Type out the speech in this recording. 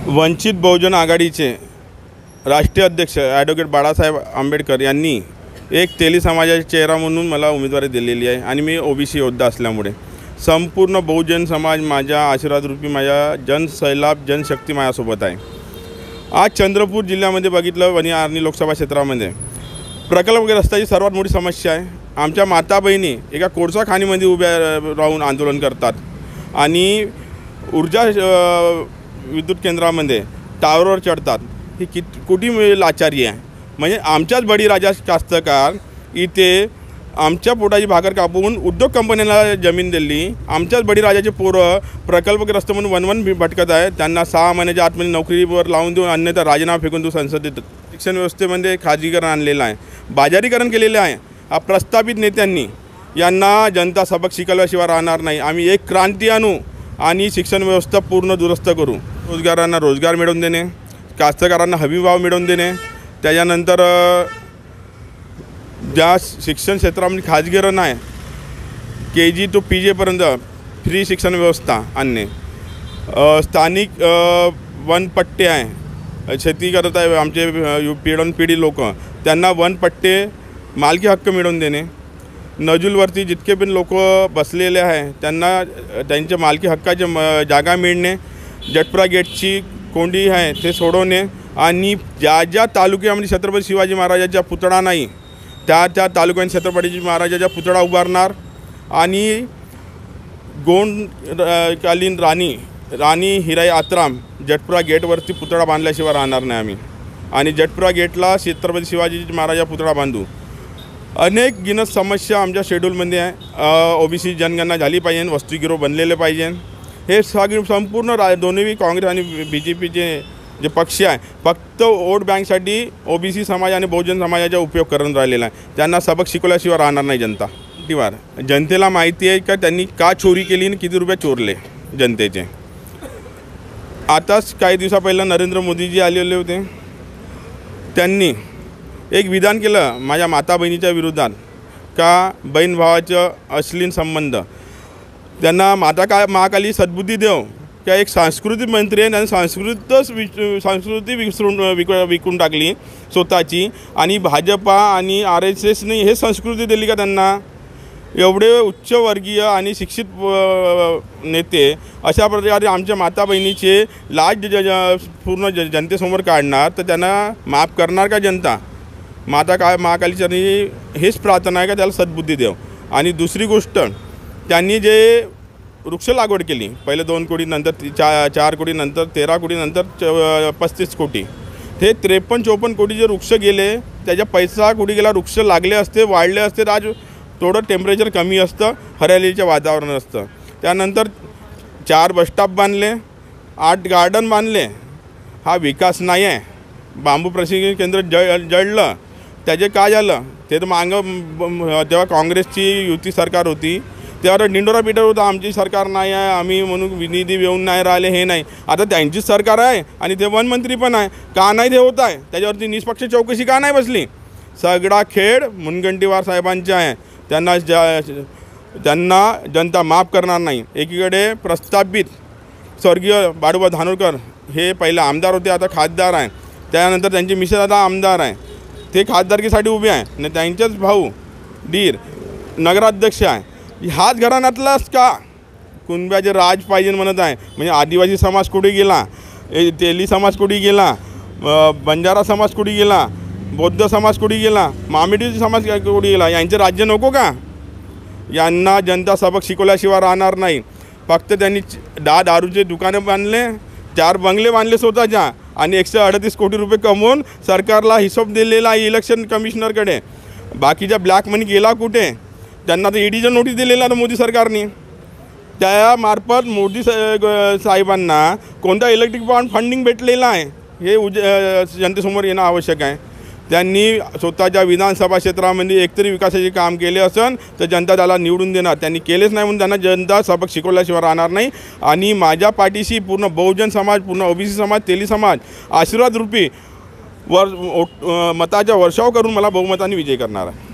वंचित बहुजन आघाडीचे राष्ट्रीय अध्यक्ष ॲडव्होकेट बाळासाहेब आंबेडकर यांनी एक तेली समाजाचा चेहरा म्हणून मला उमेदवारी दिलेली आहे आणि मी ओबीसी योद्धा असल्यामुळे संपूर्ण बहुजन समाज माझ्या आशीर्वादरूपी माझ्या जनसैलाब जनशक्ती माझ्यासोबत आहे। आज चंद्रपूर जिल्ह्यामध्ये बघितलं वणी आर्णी लोकसभा क्षेत्रामध्ये प्रकल्प रस्त्याची सर्वात मोठी समस्या आहे। आमच्या माता बहिणी एका कोळसा खाणीमध्ये उभ्या राहून आंदोलन करतात आणि ऊर्जा विद्युत केंद्रामध्ये टावरवर चढतात। ही कुठे लाचारी आहे? म्हणजे आमच्याच बळीराजा कास्तकार इथे आमच्या पोटाची भाकर कापून उद्योग कंपन्यांना जमीन दिली। आमच्याच बळीराजाचे पोरं प्रकल्पग्रस्त म्हणून वनवन भटकत आहे। त्यांना 6 महिन्याच्या आतमध्ये नोकरीवर लावून देऊन अन्यथा राजीनामा फेकून देऊन संसदेत शिक्षण व्यवस्थेमध्ये खाजगीकरण आणलेलं आहे, बाजारीकरण केलेलं आहे। हा प्रस्थापित नेत्यांनी यांना जनता सबक शिकवल्याशिवाय राहणार नाही। आम्ही एक क्रांती आणू आणि शिक्षण व्यवस्था पूर्ण दुरुस्त करू। रोजगारांना रोजगार मिळवून देणे, कास्तकारांना हमीभाव मिळवून देणे, त्याच्यानंतर ज्या शिक्षण क्षेत्रामध्ये खाजगीकरण आहे KG to PG पर्यंत फ्री शिक्षण व्यवस्था आणणे, स्थानिक वनपट्टे आहे शेती करत आहे आमचे पिढी लोक त्यांना वनपट्टे मालकी हक्क मिळवून देणे, नजूलवरती जितके पण लोक बसलेले आहे त्यांना त्यांच्या मालकी हक्काचे जागा मिळणे, जटप्रा गेटची कोंडी आहे ते सोडवणे आणि ज्या ज्या तालुक्यामध्ये छत्रपती शिवाजी महाराजांचा पुतळा नाही त्या तालुक्यात छत्रपती महाराजांचा पुतळा उभारणार आणि गोंडकालीन राणी हिराई आत्राम जटप्रा गेटवरती पुतळा बांधल्याशिवाय राहणार नाही आम्ही आणि जटप्रा गेटला छत्रपती शिवाजी महाराजा पुतळा बांधू। अनेक गिनत समस्या आमच्या शेड्यूलमध्ये आहे। ओबीसी जनगणना झाली पाहिजे, वसतिगृह बनलेले पाहिजे। हे संपूर्ण दोन्ही काँग्रेस आणि BJPचे जे पक्ष आहे फक्त वोट बँकसाठी ओबीसी समाज आणि बहुजन समाजाचा उपयोग करून राहिलेला आहे। त्यांना सबक शिकवल्याशिवाय राहणार नाही जनता। जनतेला माहिती आहे का त्यांनी का चोरी केली आणि किती रुपये चोरले जनतेचे। आताच काही दिवसा पहिला नरेंद्र मोदीजी आलेले होते, त्यांनी एक विधान केलं माझ्या माता बहिणीच्या विरोधात का बहीण भावाचं अश्लील संबंध, त्यांना माता महाकाली सद्बुद्धी देव क्या एक सांस्कृतिक मंत्री आहे आणि संस्कृती विकून टाकली स्वतःची आणि भाजपा आणि RSSने हे संस्कृती दिली का त्यांना? एवढे उच्चवर्गीय आणि शिक्षित नेते अशा प्रकारे आमच्या माता बहिणीचे लाज पूर्ण जनतेसमोर काढणार तर त्यांना माफ करणार का जनता? महाकालीचरणी हेच प्रार्थना आहे का त्याला सद्बुद्धी देव। आणि दुसरी गोष्ट त्यांनी जे वृक्ष लागवड केली पहिले 2 कोटी नंतर 4 कोटी नंतर 13 कोटी नंतर 35 कोटी हे 53-54 कोटी जे वृक्ष गेले त्याच्या पैसा कुठे गेला? वृक्ष लागले असते वाढले असते आज थोडं टेम्परेचर कमी असतं, हरियालीचं वातावरण असतं। त्यानंतर 4 बसस्टॉप बांधले, 8 गार्डन बांधले। हा विकास नाही आहे। बांबू प्रशिक्षण केंद्र जळलं त्याचे काय झालं ते तर तेव्हा काँग्रेसची युती सरकार होती त्यावर डिंडोरा पिटत होता आमची सरकार नाही आहे आम्ही म्हणून निधी येऊन नाही राहिले हे नाही। आता त्यांचीच सरकार आहे आणि ते वनमंत्री पण आहे का नाही ते होत आहे त्याच्यावरती निष्पक्ष चौकशी का नाही बसली? सगळा खेळ मुनगंटीवार साहेबांचा आहे। त्यांना जनता माफ करणार नाही। एकीकडे प्रस्थापित स्वर्गीय बाळूबा धानोरकर हे पहिले आमदार होते आता खासदार आहे, त्यानंतर त्यांचे मिसेस आता आमदार आहे, ते खासदारकीसाठी उभे आहे आणि त्यांचेच भाऊ दीर नगराध्यक्ष आहे। ह्याच घराण्यातलाच का कुणब्याचे राज पाहिजे म्हणत आहे? म्हणजे आदिवासी समाज कुठे गेला, तेली समाज कुठे गेला, बंजारा समाज कुठे गेला, बौद्ध समाज कुठे गेला, मामिडी समाज कुठे गेला? यांचे राज्य नको का? यांना जनता सबक शिकवल्याशिवाय राहणार नाही। फक्त त्यांनी 10 दारूचे दुकानं बांधले, 4 बंगले बांधले स्वतःच्या आणि 138 कोटी रुपये कमवून सरकारला हिशोब दिलेला आहे इलेक्शन कमिशनरकडे। बाकीचा ब्लॅक मनी गेला कुठे? त्यांना तर EDच्या नोटीस दिलेल्या आहे मोदी सरकारने, त्यामार्फत मोदी साहेबांना कोणता इलेक्ट्रिक बॉन्ड फंडिंग भेटलेलं आहे हे जनतेसमोर येणं आवश्यक आहे। त्यांनी स्वतःच्या विधानसभा क्षेत्रामध्ये एकतरी विकासाचे काम केले असेल तर जनता त्याला निवडून देणार, त्यांनी केलेच नाही म्हणून त्यांना जनता सबक शिकवल्याशिवाय राहणार नाही। आणि माझ्या पाठीशी पूर्ण बहुजन समाज, पूर्ण ओबीसी समाज, तेली समाज आशीर्वाद रूपी मताचा वर्षाव करून मला बहुमताने विजय करणार आहे।